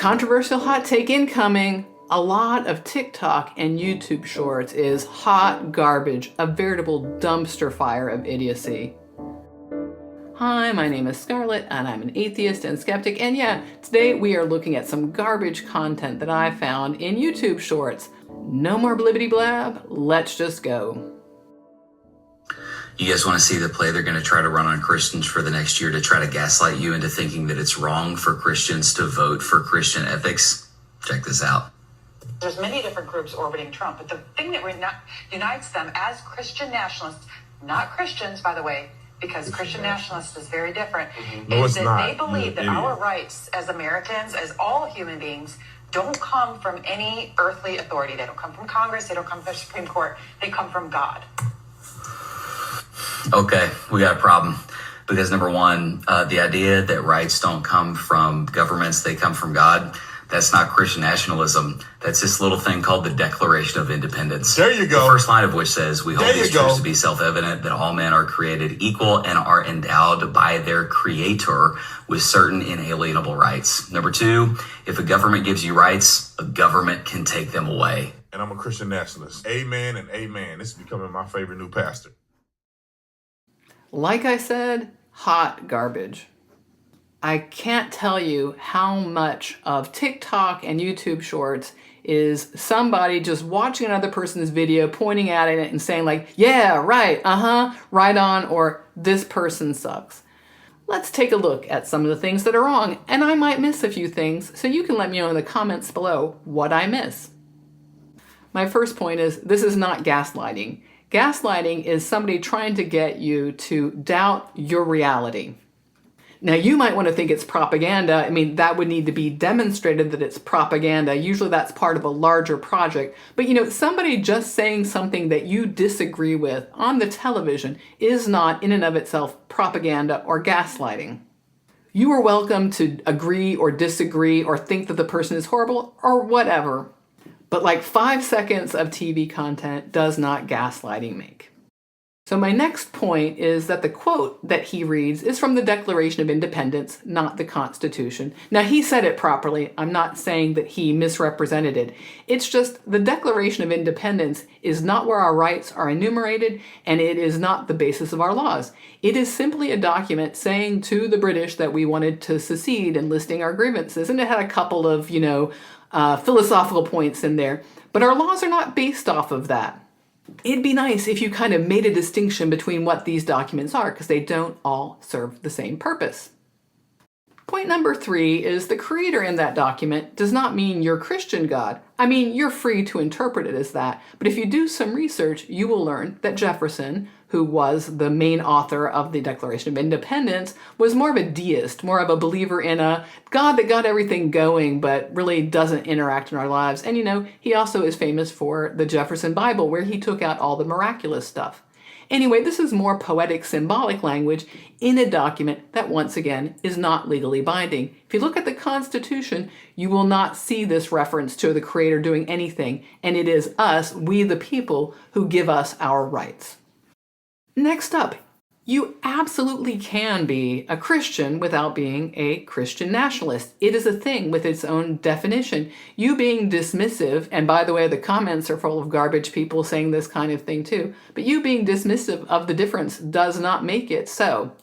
Controversial hot take incoming. A lot of TikTok and YouTube shorts is hot garbage, a veritable dumpster fire of idiocy. Hi, my name is Scarlett, and I'm an atheist and skeptic, and yeah, today we are looking at some garbage content that I found in YouTube shorts. No more blibbity blab, let's just go. You guys want to see the play they're going to try to run on Christians for the next year to try to gaslight you into thinking that it's wrong for Christians to vote for Christian ethics? Check this out. There's many different groups orbiting Trump, but the thing that unites them as Christian nationalists, not Christians, by the way, because Christian nationalist is very different, is that they believe that our rights as Americans, as all human beings, don't come from any earthly authority. They don't come from Congress. They don't come from the Supreme Court. They come from God. Okay, we got a problem. Because number one, the idea that rights don't come from governments, they come from God, that's not Christian nationalism. That's this little thing called the Declaration of Independence. There you go. The first line of which says, we hold these truths to be self-evident, that all men are created equal and are endowed by their creator with certain inalienable rights. Number two, if a government gives you rights, a government can take them away. And I'm a Christian nationalist. Amen and amen. This is becoming my favorite new pastor. Like I said, hot garbage. I can't tell you how much of TikTok and YouTube shorts is somebody just watching another person's video, pointing at it and saying like, yeah, right, right on, or this person sucks. Let's take a look at some of the things that are wrong, and I might miss a few things, so you can let me know in the comments below what I miss. My first point is, this is not gaslighting. Gaslighting is somebody trying to get you to doubt your reality. Now, you might want to think it's propaganda. I mean, that would need to be demonstrated that it's propaganda. Usually that's part of a larger project. But somebody just saying something that you disagree with on the television is not in and of itself propaganda or gaslighting. You are welcome to agree or disagree or think that the person is horrible or whatever. But like 5 seconds of TV content does not gaslighting make. So my next point is that the quote that he reads is from the Declaration of Independence, not the Constitution. Now, he said it properly. I'm not saying that he misrepresented it. It's just the Declaration of Independence is not where our rights are enumerated, and it is not the basis of our laws. It is simply a document saying to the British that we wanted to secede and listing our grievances. And it had a couple of, philosophical points in there. But our laws are not based off of that. It'd be nice if you kind of made a distinction between what these documents are, because they don't all serve the same purpose. Point number 3 is the creator in that document does not mean your Christian God. I mean, you're free to interpret it as that, but if you do some research, you will learn that Jefferson, who was the main author of the Declaration of Independence, was more of a deist, more of a believer in a God that got everything going, but really doesn't interact in our lives. And he also is famous for the Jefferson Bible, where he took out all the miraculous stuff. Anyway, this is more poetic, symbolic language in a document that, once again, is not legally binding. If you look at the Constitution, you will not see this reference to the Creator doing anything, and it is us, we the people, who give us our rights. Next up, you absolutely can be a Christian without being a Christian nationalist. It is a thing with its own definition. You being dismissive, and by the way, the comments are full of garbage people saying this kind of thing too, but you being dismissive of the difference does not make it so.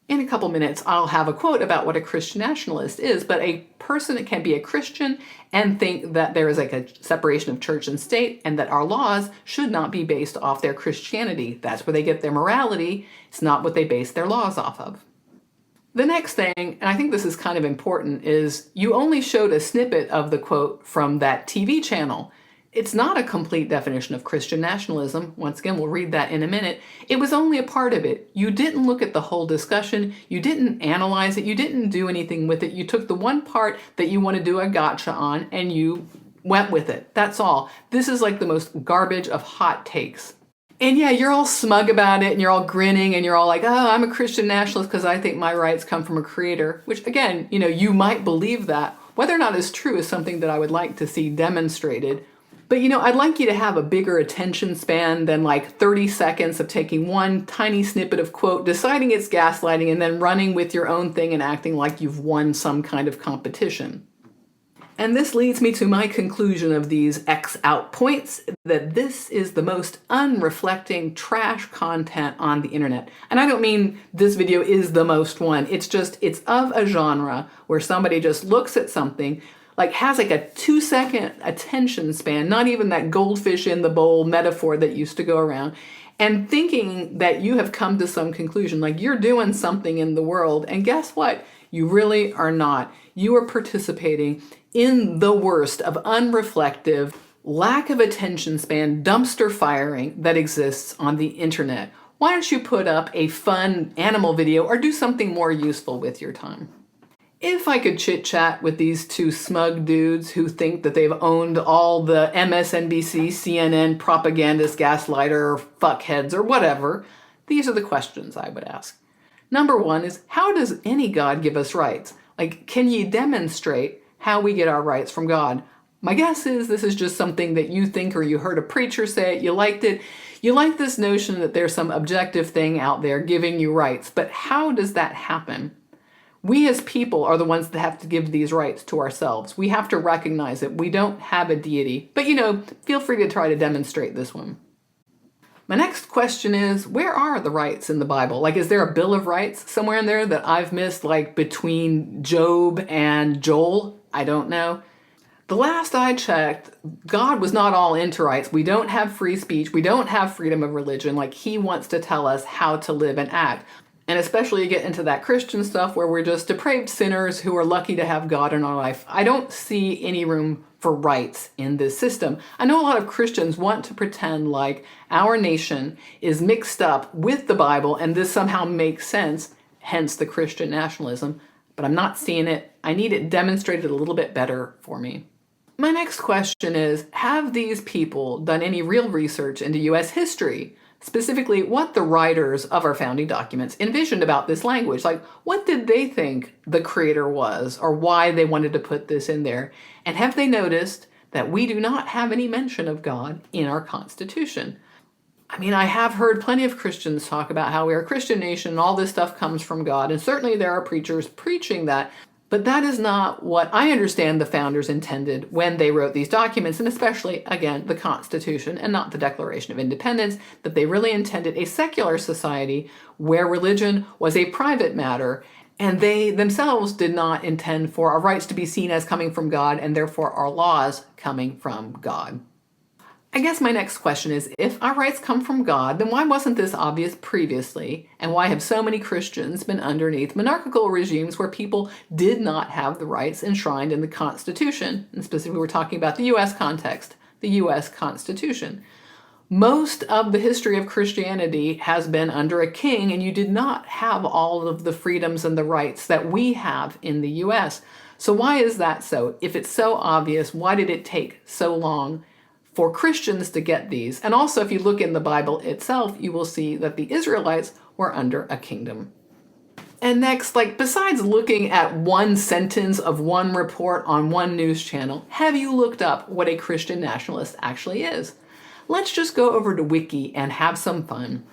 In a couple minutes, I'll have a quote about what a Christian nationalist is, but a person can be a Christian and think that there is like a separation of church and state and that our laws should not be based off their Christianity. That's where they get their morality. It's not what they base their laws off of. The next thing, and I think this is kind of important, is you only showed a snippet of the quote from that TV channel. It's not a complete definition of Christian nationalism. Once again, we'll read that in a minute. It was only a part of it. You didn't look at the whole discussion. You didn't analyze it. You didn't do anything with it. You took the one part that you want to do a gotcha on and you went with it. That's all. This is like the most garbage of hot takes. And yeah, you're all smug about it and you're all grinning and you're all like, oh, I'm a Christian nationalist because I think my rights come from a creator, which again, you might believe that. Whether or not it's true is something that I would like to see demonstrated. But I'd like you to have a bigger attention span than like 30 seconds of taking one tiny snippet of quote, deciding it's gaslighting, and then running with your own thing and acting like you've won some kind of competition. And this leads me to my conclusion of these X out points, that this is the most unreflecting trash content on the internet. And I don't mean this video is the most one. It's of a genre where somebody just looks at something, like has like a 2-second attention span, not even that goldfish in the bowl metaphor that used to go around, and thinking that you have come to some conclusion, like you're doing something in the world. And guess what? You really are not. You are participating in the worst of unreflective, lack of attention span, dumpster firing that exists on the internet. Why don't you put up a fun animal video or do something more useful with your time? If I could chit chat with these two smug dudes who think that they've owned all the MSNBC, CNN, propagandist, gaslighter, fuckheads, or whatever, these are the questions I would ask. Number one is, how does any God give us rights? Like, can you demonstrate how we get our rights from God? My guess is this is just something that you think, or you heard a preacher say it, you liked it. You like this notion that there's some objective thing out there giving you rights, but how does that happen? We as people are the ones that have to give these rights to ourselves. We have to recognize it. We don't have a deity, but feel free to try to demonstrate this one. My next question is, where are the rights in the Bible? Like, is there a Bill of Rights somewhere in there that I've missed, like between Job and Joel? I don't know. The last I checked, God was not all into rights. We don't have free speech. We don't have freedom of religion. Like, he wants to tell us how to live and act. And especially you get into that Christian stuff where we're just depraved sinners who are lucky to have God in our life. I don't see any room for rights in this system. I know a lot of Christians want to pretend like our nation is mixed up with the Bible and this somehow makes sense, hence the Christian nationalism, but I'm not seeing it. I need it demonstrated a little bit better for me. My next question is, have these people done any real research into U.S. history? Specifically, what the writers of our founding documents envisioned about this language. Like, what did they think the creator was, or why they wanted to put this in there? And have they noticed that we do not have any mention of God in our Constitution? I mean, I have heard plenty of Christians talk about how we are a Christian nation and all this stuff comes from God, and certainly there are preachers preaching that, but that is not what I understand the founders intended when they wrote these documents, and especially, again, the Constitution and not the Declaration of Independence, that they really intended a secular society where religion was a private matter, and they themselves did not intend for our rights to be seen as coming from God, and therefore our laws coming from God. I guess my next question is, if our rights come from God, then why wasn't this obvious previously? And why have so many Christians been underneath monarchical regimes where people did not have the rights enshrined in the Constitution? And specifically, we're talking about the U.S. context, the U.S. Constitution. Most of the history of Christianity has been under a king, and you did not have all of the freedoms and the rights that we have in the U.S. So why is that so? If it's so obvious, why did it take so long for Christians to get these? And also, if you look in the Bible itself, you will see that the Israelites were under a kingdom. And next, besides looking at one sentence of one report on one news channel, have you looked up what a Christian nationalist actually is? Let's just go over to Wiki and have some fun.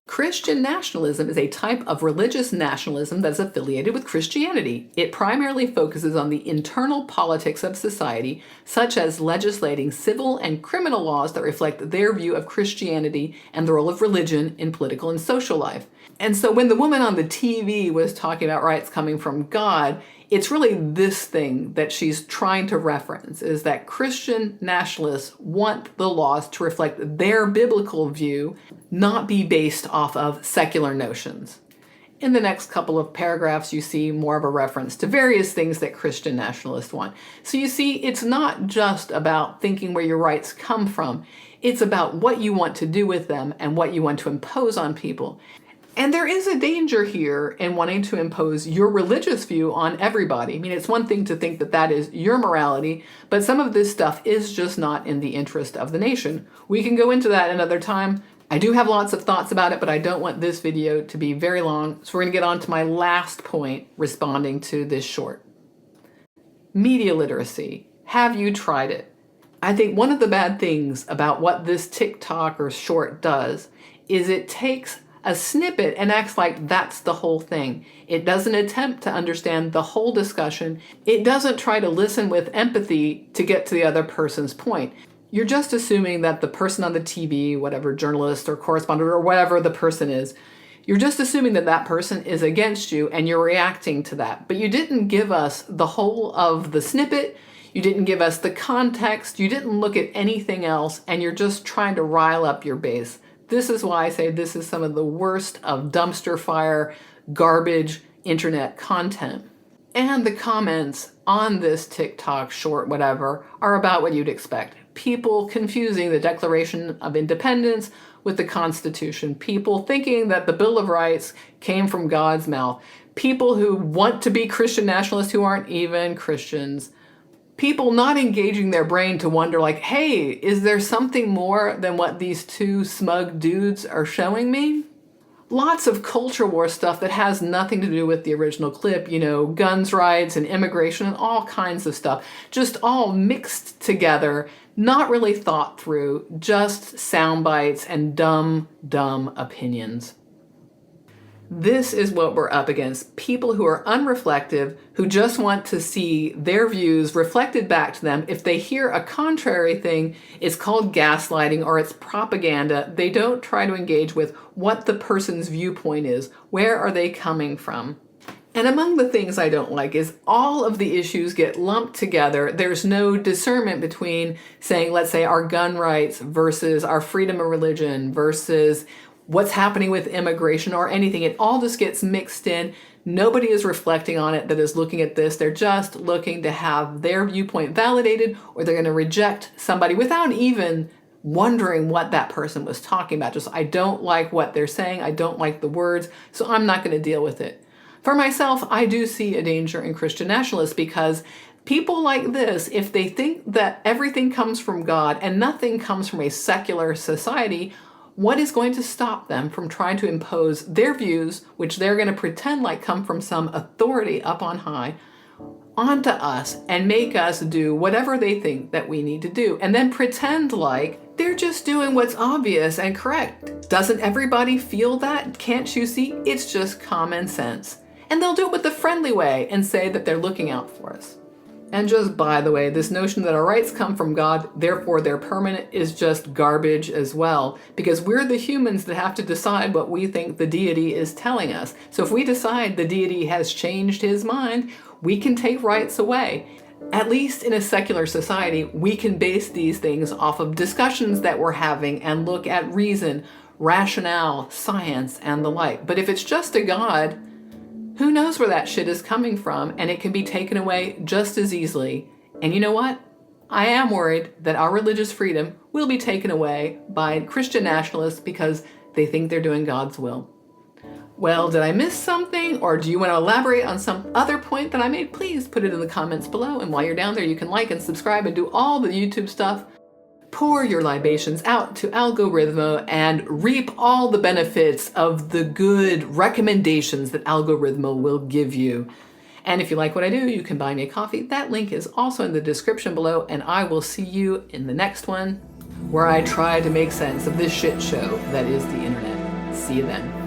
Christian nationalism is a type of religious nationalism that is affiliated with Christianity. It primarily focuses on the internal politics of society, such as legislating civil and criminal laws that reflect their view of Christianity and the role of religion in political and social life. And so when the woman on the TV was talking about rights coming from God, it's really this thing that she's trying to reference, is that Christian nationalists want the laws to reflect their biblical view, not be based off of secular notions. In the next couple of paragraphs, you see more of a reference to various things that Christian nationalists want. So you see, it's not just about thinking where your rights come from. It's about what you want to do with them and what you want to impose on people. And there is a danger here in wanting to impose your religious view on everybody. I mean, it's one thing to think that that is your morality, but some of this stuff is just not in the interest of the nation. We can go into that another time. I do have lots of thoughts about it, but I don't want this video to be very long, so we're going to get on to my last point responding to this short. Media literacy. Have you tried it? I think one of the bad things about what this TikTok or short does is it takes a snippet and acts like that's the whole thing. It doesn't attempt to understand the whole discussion. It doesn't try to listen with empathy to get to the other person's point. You're just assuming that the person on the TV, whatever journalist or correspondent or whatever the person is, you're just assuming that that person is against you and you're reacting to that. But you didn't give us the whole of the snippet. You didn't give us the context. You didn't look at anything else, and you're just trying to rile up your base. This is why I say this is some of the worst of dumpster fire, garbage, internet content. And the comments on this TikTok short, whatever, are about what you'd expect. People confusing the Declaration of Independence with the Constitution. People thinking that the Bill of Rights came from God's mouth. People who want to be Christian nationalists who aren't even Christians. People not engaging their brain to wonder like, hey, is there something more than what these two smug dudes are showing me? Lots of culture war stuff that has nothing to do with the original clip, guns rights and immigration and all kinds of stuff. Just all mixed together, not really thought through, just sound bites and dumb opinions. This is what we're up against. People who are unreflective, who just want to see their views reflected back to them. If they hear a contrary thing, it's called gaslighting or it's propaganda. They don't try to engage with what the person's viewpoint is. Where are they coming from? And among the things I don't like is all of the issues get lumped together. There's no discernment between saying, let's say, our gun rights versus our freedom of religion versus what's happening with immigration or anything. It all just gets mixed in. Nobody is reflecting on it that is looking at this. They're just looking to have their viewpoint validated, or they're going to reject somebody without even wondering what that person was talking about. Just, I don't like what they're saying. I don't like the words, so I'm not going to deal with it. For myself, I do see a danger in Christian nationalists because people like this, if they think that everything comes from God and nothing comes from a secular society, what is going to stop them from trying to impose their views, which they're going to pretend like come from some authority up on high, onto us and make us do whatever they think that we need to do, and then pretend like they're just doing what's obvious and correct. Doesn't everybody feel that? Can't you see? It's just common sense. And they'll do it with a friendly way and say that they're looking out for us. And just by the way, this notion that our rights come from God, therefore they're permanent, is just garbage as well. Because we're the humans that have to decide what we think the deity is telling us. So if we decide the deity has changed his mind, we can take rights away. At least in a secular society, we can base these things off of discussions that we're having and look at reason, rationale, science, and the like. But if it's just a God, who knows where that shit is coming from, and it can be taken away just as easily. And you know what? I am worried that our religious freedom will be taken away by Christian nationalists because they think they're doing God's will. Well, did I miss something, or do you want to elaborate on some other point that I made? Please put it in the comments below, and while you're down there, you can like and subscribe and do all the YouTube stuff. Pour your libations out to Algorithmo and reap all the benefits of the good recommendations that Algorithmo will give you. And if you like what I do, you can buy me a coffee. That link is also in the description below, and I will see you in the next one, where I try to make sense of this shit show that is the internet. See you then.